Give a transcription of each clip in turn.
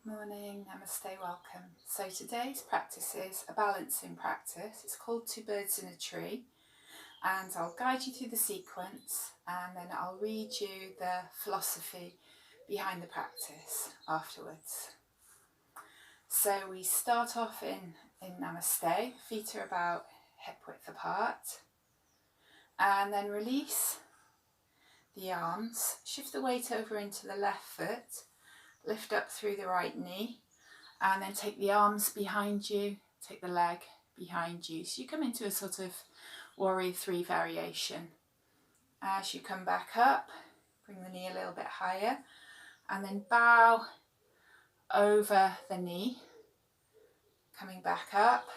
Good morning, namaste, welcome. So today's practice is a balancing practice. It's called Two Birds in a Tree, and I'll guide you through the sequence and then I'll read you the philosophy behind the practice afterwards. So we start off in namaste, feet are about hip width apart, and then release the arms, shift the weight over into the left foot, lift up through the right knee, and then take the arms behind you, take the leg behind you. So you come into a sort of warrior three variation. As you come back up, bring the knee a little bit higher, and then bow over the knee, coming back up.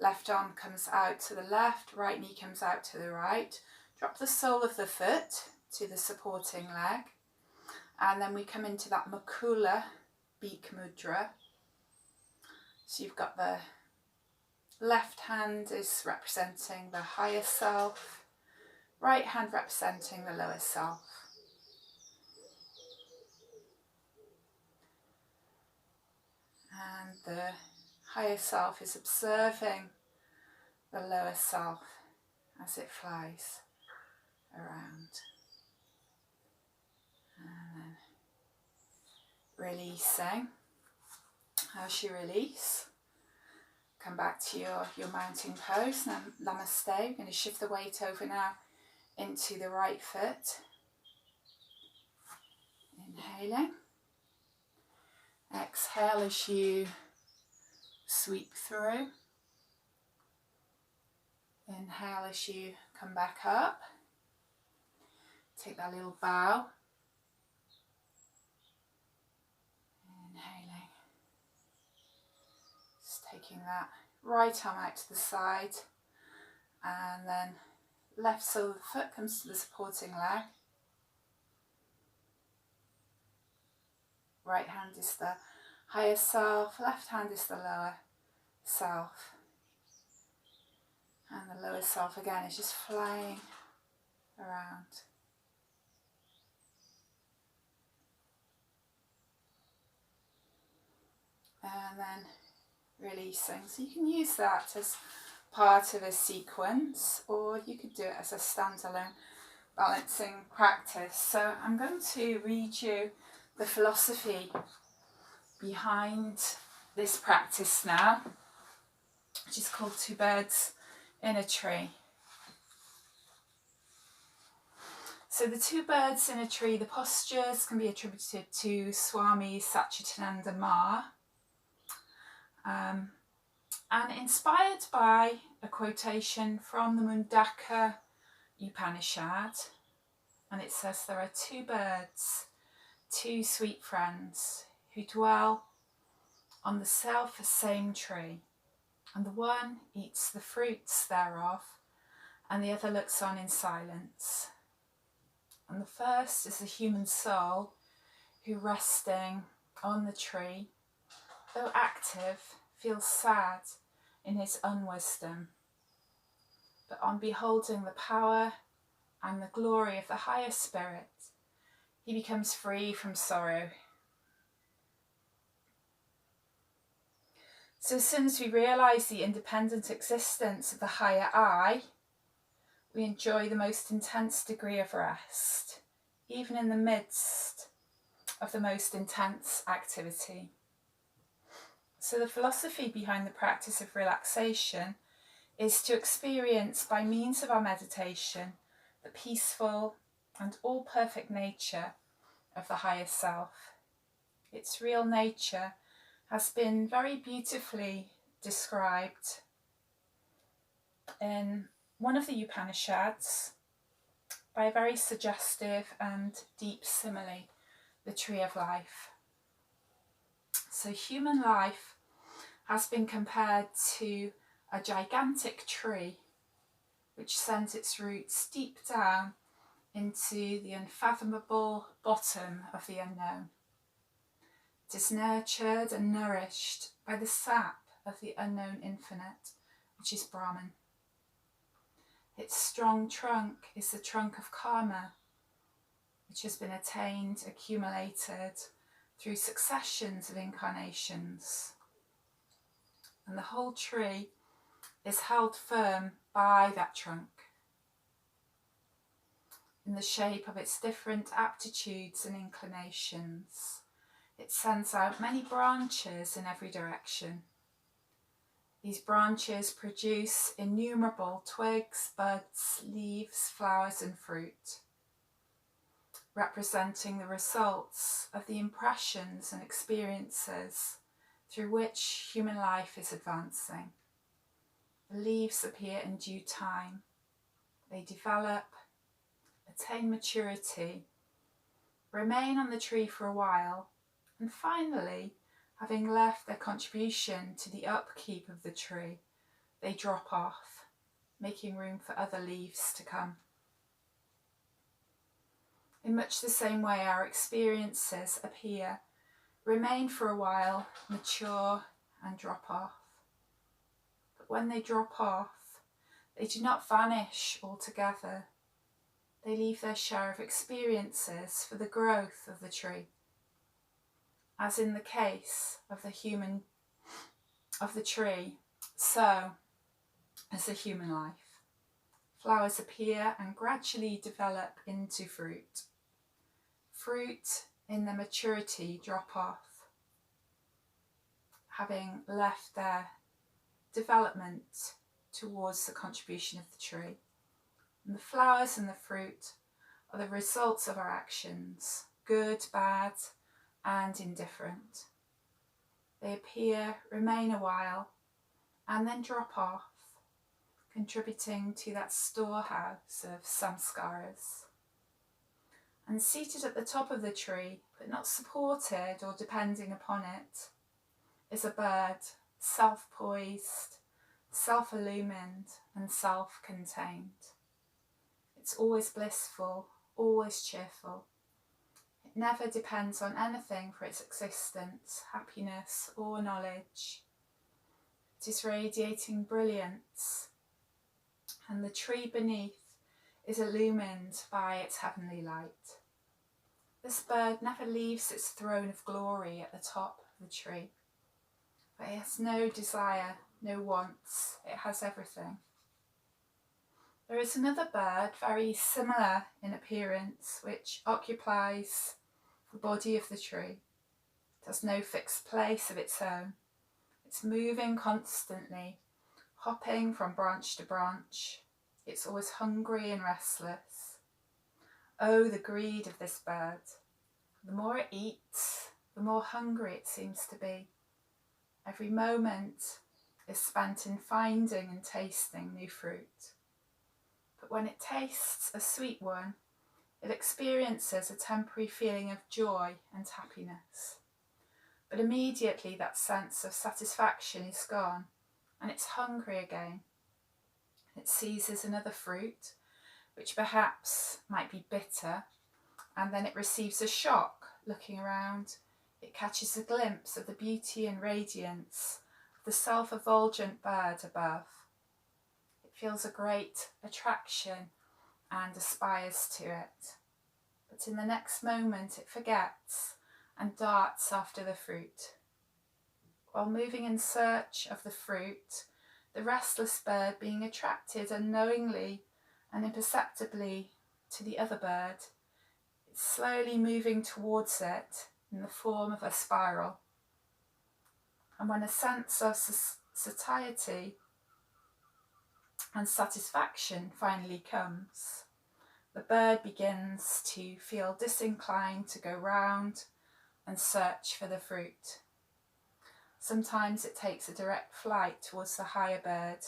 Left arm comes out to the left, right knee comes out to the right. Drop the sole of the foot to the supporting leg. And then we come into that Makula beak mudra. So you've got the left hand is representing the higher self, right hand representing the lower self. And the higher self is observing the lower self as it flies around. And then releasing. As you release, come back to your mountain pose. Now, namaste. We're going to shift the weight over now into the right foot. Inhaling. Exhale as you sweep through. Inhale as you come back up. Take that little bow. Inhaling. Just taking that right arm out to the side, and then left sole of the foot comes to the supporting leg. Right hand is the higher self, left hand is the lower self. And the lower self again is just flying around. And then releasing. So you can use that as part of a sequence, or you could do it as a standalone balancing practice. So I'm going to read you the philosophy behind this practice now, which is called Two Birds in a Tree. So the two birds in a tree, the postures can be attributed to Swami Satchidananda Ma, and inspired by a quotation from the Mundaka Upanishad. And it says, there are two birds, two sweet friends, who dwell on the self-same tree, and the one eats the fruits thereof, and the other looks on in silence. And the first is the human soul, who resting on the tree, though active, feels sad in his unwisdom. But on beholding the power and the glory of the higher spirit, he becomes free from sorrow. So as soon as we realise the independent existence of the higher I, we enjoy the most intense degree of rest, even in the midst of the most intense activity. So the philosophy behind the practice of relaxation is to experience by means of our meditation the peaceful and all-perfect nature of the higher self. Its real nature has been very beautifully described in one of the Upanishads by a very suggestive and deep simile, the tree of life. So human life has been compared to a gigantic tree which sends its roots deep down into the unfathomable bottom of the unknown. It is nurtured and nourished by the sap of the unknown infinite, which is Brahman. Its strong trunk is the trunk of karma, which has been attained, accumulated through successions of incarnations. And the whole tree is held firm by that trunk in the shape of its different aptitudes and inclinations. It sends out many branches in every direction. These branches produce innumerable twigs, buds, leaves, flowers and fruit, representing the results of the impressions and experiences through which human life is advancing. The leaves appear in due time. They develop, attain maturity, remain on the tree for a while, and finally, having left their contribution to the upkeep of the tree, they drop off, making room for other leaves to come. In much the same way, our experiences appear, remain for a while, mature, and drop off. But when they drop off, they do not vanish altogether. They leave their share of experiences for the growth of the tree. As in the case of the tree, so as the human life. Flowers appear and gradually develop into fruit. Fruit in their maturity drop off, having left their development towards the contribution of the tree. And the flowers and the fruit are the results of our actions, good, bad, and indifferent. They appear, remain a while, and then drop off, contributing to that storehouse of samskaras. And seated at the top of the tree, but not supported or depending upon it, is a bird, self-poised, self-illumined, and self-contained. It's always blissful, always cheerful. It never depends on anything for its existence, happiness, or knowledge. It is radiating brilliance, and the tree beneath is illumined by its heavenly light. This bird never leaves its throne of glory at the top of the tree, but it has no desire, no wants, it has everything. There is another bird, very similar in appearance, which occupies the body of the tree. It has no fixed place of its own. It's moving constantly, hopping from branch to branch. It's always hungry and restless. Oh, the greed of this bird. The more it eats, the more hungry it seems to be. Every moment is spent in finding and tasting new fruit. But when it tastes a sweet one, it experiences a temporary feeling of joy and happiness. But immediately that sense of satisfaction is gone, and it's hungry again. It seizes another fruit, which perhaps might be bitter, and then it receives a shock. Looking around, it catches a glimpse of the beauty and radiance of the self-effulgent bird above. It feels a great attraction and aspires to it. But in the next moment it forgets and darts after the fruit. While moving in search of the fruit, the restless bird, being attracted unknowingly and imperceptibly to the other bird, is slowly moving towards it in the form of a spiral. And when a sense of satiety and satisfaction finally comes, the bird begins to feel disinclined to go round and search for the fruit. Sometimes it takes a direct flight towards the higher bird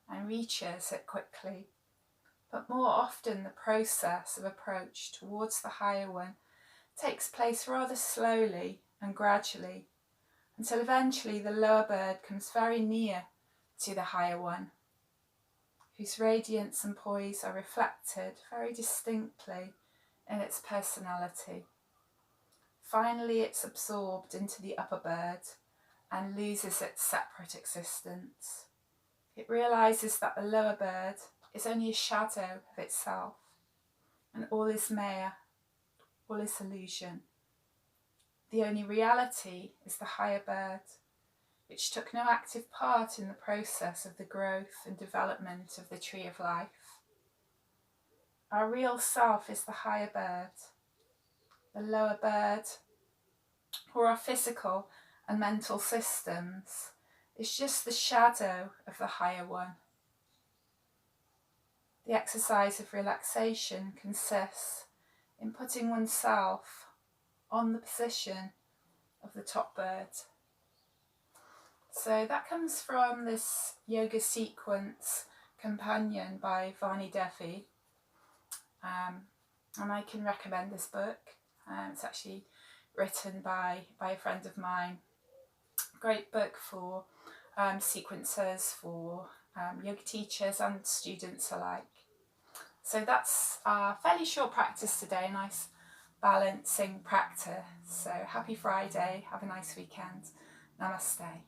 and reaches it quickly, but more often the process of approach towards the higher one takes place rather slowly and gradually, until eventually the lower bird comes very near to the higher one, whose radiance and poise are reflected very distinctly in its personality. Finally, it's absorbed into the upper bird and loses its separate existence. It realises that the lower bird is only a shadow of itself, and all is maya, all is illusion. The only reality is the higher bird, which took no active part in the process of the growth and development of the tree of life. Our real self is the higher bird. The lower bird, or our physical and mental systems, is just the shadow of the higher one. The exercise of relaxation consists in putting oneself on the position of the top bird. So that comes from this yoga sequence, Companion by Vani Devi. And I can recommend this book. It's actually written by a friend of mine. Great book for sequences for yoga teachers and students alike. So that's a fairly short practice today, a nice balancing practice. So happy Friday, have a nice weekend. Namaste.